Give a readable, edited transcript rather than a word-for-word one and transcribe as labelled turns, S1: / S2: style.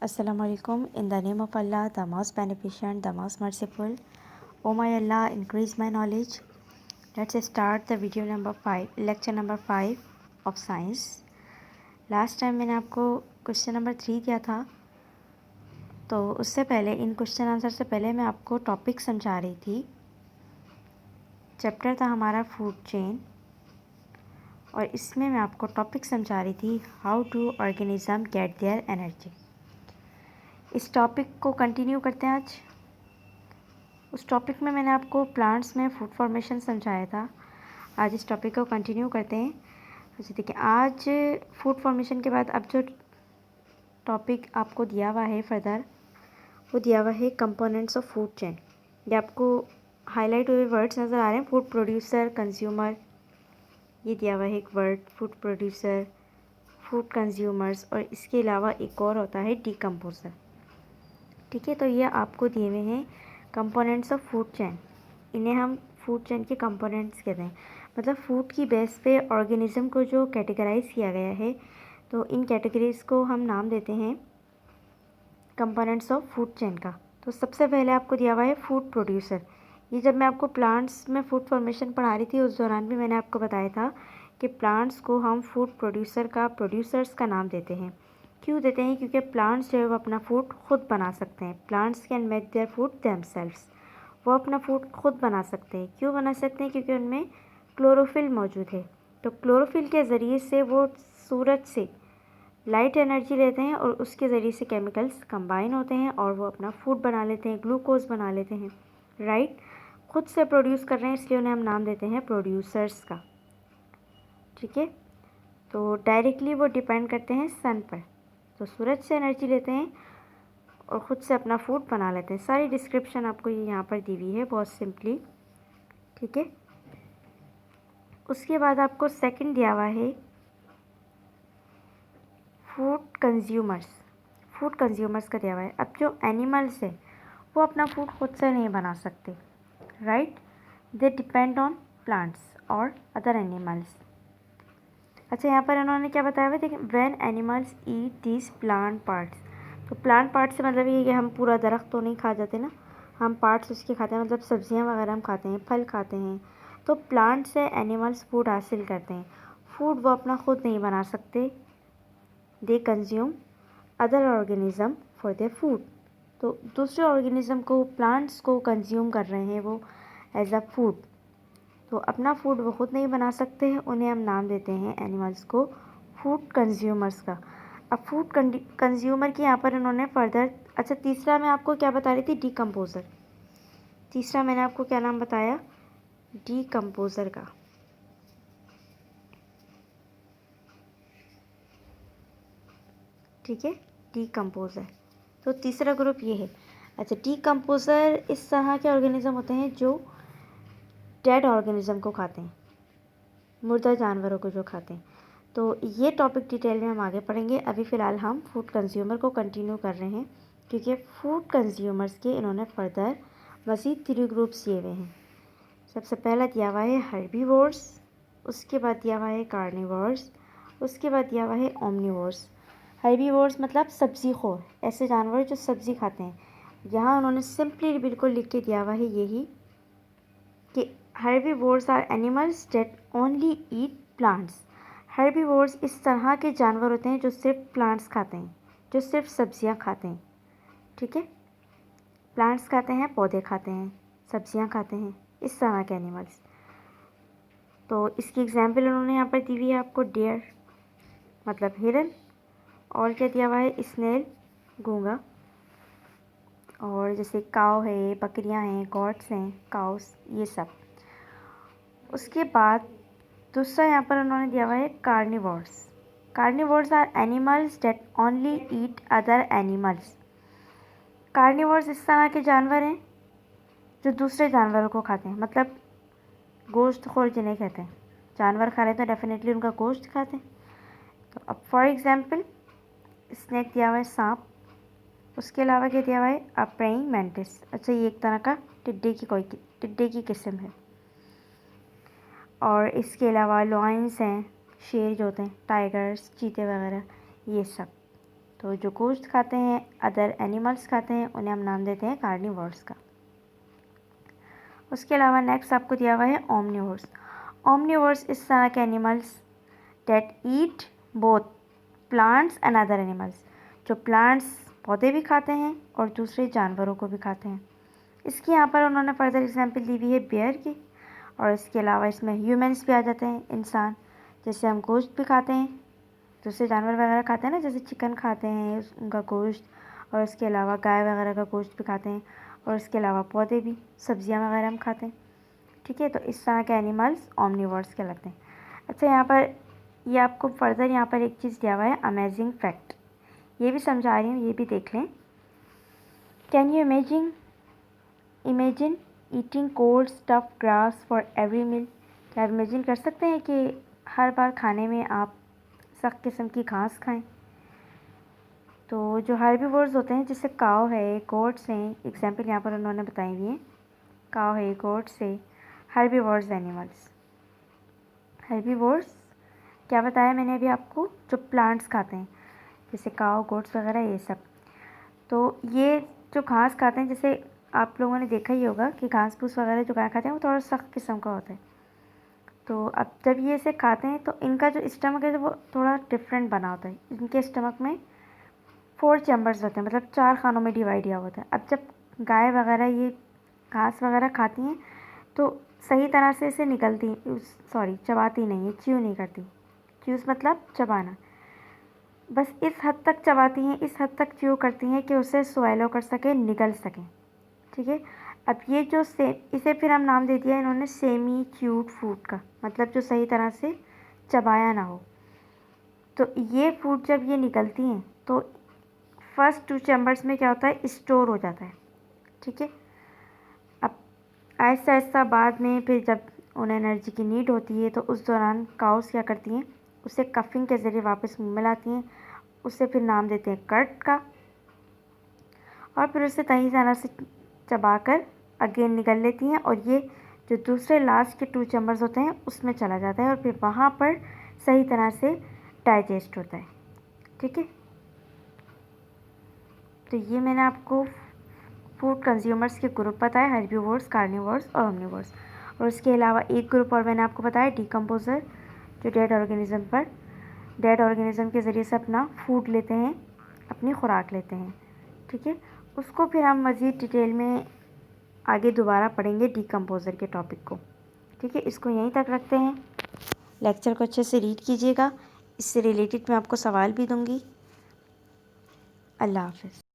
S1: Assalamu alaikum. In the name of Allah, the most beneficent, the most merciful. O my Allah, increase my knowledge. Let's start the video number 5, lecture number 5 of science. Last time मैंने आपको question number 3 दिया था, तो उससे पहले इन question answer से पहले मैं आपको टॉपिक समझा रही थी। चैप्टर था हमारा फूड चेन, और इसमें मैं आपको टॉपिक समझा रही थी how to organism get their energy. इस टॉपिक को कंटिन्यू करते हैं आज। उस टॉपिक में मैंने आपको प्लांट्स में फूड फॉर्मेशन समझाया था। आज इस टॉपिक को कंटिन्यू करते हैं। अच्छा देखिए, आज फूड फॉर्मेशन के बाद अब जो टॉपिक आपको दिया हुआ है फर्दर, वो दिया हुआ है कंपोनेंट्स ऑफ फूड चेन। ये आपको हाईलाइट हुए वर्ड्स नज़र आ रहे हैं, फूड प्रोड्यूसर, कंज्यूमर। ये दिया हुआ है एक word, food producer, food consumers, और इसके अलावा एक और होता है डिकम्पोजर। ठीक है, तो ये आपको दिए हुए हैं कंपोनेंट्स ऑफ फूड चेन। इन्हें हम फूड चेन के कंपोनेंट्स कहते हैं। मतलब फूड की बेस पे ऑर्गेनिज्म को जो कैटेगराइज किया गया है, तो इन कैटेगरीज को हम नाम देते हैं कंपोनेंट्स ऑफ फूड चेन का। तो सबसे पहले आपको दिया हुआ है फूड प्रोड्यूसर। ये जब मैं आपको प्लांट्स में फूड फॉर्मेशन पढ़ा रही थी, उस दौरान भी मैंने आपको बताया था कि प्लांट्स को हम फूड प्रोड्यूसर्स का नाम देते हैं। क्यों देते हैं? क्योंकि प्लांट्स जो है वो अपना फूड खुद बना सकते हैं। Plants can make their food themselves. वो अपना फूड खुद बना सकते हैं। क्यों बना सकते हैं? क्योंकि उनमें क्लोरोफिल मौजूद है। तो क्लोरोफिल के ज़रिए से वो सूरज से लाइट एनर्जी लेते हैं और उसके ज़रिए से केमिकल्स कंबाइन होते हैं और वो अपना फूड बना लेते हैं, ग्लूकोज बना लेते हैं। राइट, खुद से प्रोड्यूस कर रहे हैं, इसलिए उन्हें हम नाम देते हैं प्रोड्यूसर्स का। ठीक है, तो डायरेक्टली वो डिपेंड करते हैं सन पर। तो सूरज से एनर्जी लेते हैं और ख़ुद से अपना फूड बना लेते हैं। सारी डिस्क्रिप्शन आपको ये यहाँ पर दी हुई है बहुत सिंपली। ठीक है, उसके बाद आपको सेकंड दिया हुआ है फूड कंज्यूमर्स। फूड कंज्यूमर्स का दिया हुआ है। अब जो एनिमल्स है वो अपना फूड खुद से नहीं बना सकते। Right, they depend on plants और अदर एनिमल्स। अच्छा, यहाँ पर इन्होंने क्या बताया हुआ है, देखिए, when animals eat this plant parts. तो प्लांट पार्ट से मतलब ये है कि हम पूरा दरख्त तो नहीं खा जाते ना, हम पार्ट्स उसके खाते हैं। मतलब सब्जियाँ वगैरह हम खाते हैं, फल खाते हैं। तो प्लांट से एनिमल्स फूड हासिल करते हैं। फूड वो अपना खुद नहीं बना सकते। They consume other organism for their food. तो दूसरे ऑर्गेनिज्म को, प्लांट्स को कंज्यूम कर रहे हैं वो एज अ फूड। तो अपना फूड वो खुद नहीं बना सकते हैं, उन्हें हम नाम देते हैं एनिमल्स को फूड कंज्यूमर्स का। अब फूड कंज्यूमर की यहाँ पर इन्होंने फर्दर, अच्छा तीसरा मैं आपको क्या बता रही थी, डिकम्पोज़र। तीसरा मैंने आपको क्या नाम बताया, डिकम्पोज़र का। ठीक है, डिकम्पोज़र। तो तीसरा ग्रुप ये है। अच्छा, डिकम्पोज़र इस तरह के ऑर्गेनिज्म होते हैं जो डेड ऑर्गेनिज्म को खाते हैं, मुर्दा जानवरों को जो खाते हैं। तो ये टॉपिक डिटेल में हम आगे पढ़ेंगे। अभी फ़िलहाल हम फूड कंज्यूमर को कंटिन्यू कर रहे हैं, क्योंकि फूड कंज्यूमर्स के इन्होंने फर्दर मज़ीद 3 ग्रुप्स दिए हुए हैं। सबसे पहला दिया हुआ है हर्बीवोर्स, उसके बाद दिया हुआ है कार्निवोर्स, उसके बाद दिया हुआ है ओमनिवोर्स। हर्बीवोर्स मतलब सब्ज़ी खोर, ऐसे जानवर जो सब्ज़ी खाते हैं। यहाँ उन्होंने सिंपली बिल्कुल लिख के दिया हुआ है यही कि herbivores are animals that only eat plants. Herbivores इस तरह के जानवर होते हैं जो सिर्फ प्लांट्स खाते हैं, जो सिर्फ सब्जियां खाते हैं। ठीक है, प्लांट्स खाते हैं, पौधे खाते हैं, सब्जियां खाते हैं, इस तरह के एनिमल्स। तो इसकी एग्जांपल उन्होंने यहाँ पर दी हुई है आपको, डियर मतलब हिरन, और क्या दिया हुआ है, स्नेल गूंगा, और जैसे काव है, बकरियाँ हैं, गॉट्स हैं, काउस, ये सब। उसके बाद दूसरा यहाँ पर उन्होंने दिया हुआ है carnivores. Carnivores are animals that only eat other animals. Carnivores इस तरह के जानवर हैं जो दूसरे जानवरों को खाते हैं, मतलब गोश्त खोर जिन्हें कहते हैं। जानवर खा रहे हैं तो डेफिनेटली उनका गोश्त खाते हैं। तो अब फॉर एग्जांपल स्नेक दिया हुआ है, सांप। उसके अलावा क्या दिया हुआ है, अ प्रेइंग मैंटिस। अच्छा, ये एक तरह का टिड्डे की किस्म है। और इसके अलावा लॉयंस हैं, शेर जो होते हैं, टाइगर्स, चीते वगैरह, ये सब। तो जो गोश्त खाते हैं, अदर एनिमल्स खाते हैं, उन्हें हम नाम देते हैं कार्निवोर्स का। उसके अलावा नेक्स्ट आपको दिया हुआ है ओमनिवोर्स। ओमनिवोर्स इस तरह के animals that eat both plants and other animals, जो प्लांट्स पौधे भी खाते हैं और दूसरे जानवरों को भी खाते हैं। इसकी यहाँ पर उन्होंने फर्दर एग्जांपल दी हुई है बेयर की, और इसके अलावा इसमें ह्यूमंस भी आ जाते हैं, इंसान। जैसे हम गोश्त भी खाते हैं, दूसरे जानवर वगैरह खाते हैं ना, जैसे चिकन खाते हैं उनका गोश्त, और इसके अलावा गाय वगैरह का गोश्त भी खाते हैं, और इसके अलावा पौधे भी, सब्जियां वगैरह हम खाते हैं। ठीक है, तो इस तरह के एनिमल्स ओमनिवोर्स कहलाते हैं। अच्छा, यहाँ पर ये आपको फर्दर यहाँ पर एक चीज़ दिया हुआ है, अमेजिंग फैक्ट, ये भी समझा रही हूँ, ये भी देख लें। Can you imagine eating cold stuff grass for every meal. क्या आप इमेजिन कर सकते हैं कि हर बार खाने में आप सख्त किस्म की घास खाएं। तो जो हर्बीवोर्स होते हैं, जैसे काव है, गोट्स हैं, एग्जाम्पल यहाँ पर उन्होंने बताई हुई है, काव है, गोट्स है, हर्बीवोर्स एनिमल्स। हर्बीवोर्स क्या बताया मैंने अभी आपको, जो प्लांट्स खाते हैं, जैसे काव, गोट्स वगैरह, ये सब। तो ये जो घास खाते हैं, जैसे आप लोगों ने देखा ही होगा कि घास फूस वगैरह जो गाय खाते हैं वो थोड़ा सख्त किस्म का होता है। तो अब जब ये इसे खाते हैं तो इनका जो स्टमक है वो थोड़ा डिफरेंट बना होता है। इनके स्टमक में 4 चैम्बर्स होते हैं, मतलब 4 खानों में डिवाइड किया होता है। अब जब गाय वगैरह ये घास वगैरह खाती हैं तो सही तरह से इसे चबाती नहीं है, च्यू नहीं करती। च्यूज़ मतलब चबाना, बस इस हद तक चबाती हैं, इस हद तक च्यू करती हैं कि उसे स्वेलो कर सकें, निगल सकें। ठीक है, अब ये जो इसे फिर हम नाम दे दिया इन्होंने सेमी च्यूड फूड का, मतलब जो सही तरह से चबाया ना हो। तो ये फूड जब ये निकलती हैं तो फर्स्ट 2 चैम्बर्स में क्या होता है, स्टोर हो जाता है। ठीक है, अब ऐसा ऐसा बाद में फिर जब उन्हें एनर्जी की नीड होती है तो उस दौरान काउस क्या करती हैं, उसे कफिंग के ज़रिए वापस मुँह में लाती हैं, उसे फिर नाम देते हैं कर्ट का, और फिर उसे सही तरह से चबाकर अगेन निकल लेती हैं, और ये जो दूसरे लास्ट के 2 चैम्बर्स होते हैं उसमें चला जाता है, और फिर वहाँ पर सही तरह से डाइजेस्ट होता है। ठीक है, तो ये मैंने आपको फूड कंज्यूमर्स के ग्रुप बताए, हर्बीवोर्स, कार्निवोर्स और ओमनिवोर्स। और इसके अलावा एक ग्रुप और मैंने आपको बताया, डिकम्पोजर, जो डेड ऑर्गेनिज्म के ज़रिए से अपना फूड लेते हैं, अपनी खुराक लेते हैं। ठीक है, उसको फिर हम मज़ीद डिटेल में आगे दोबारा पढ़ेंगे डिकम्पोज़र के टॉपिक को। ठीक है, इसको यहीं तक रखते हैं। लेक्चर को अच्छे से रीड कीजिएगा, इससे रिलेटेड मैं आपको सवाल भी दूंगी। अल्लाह हाफ़िज़।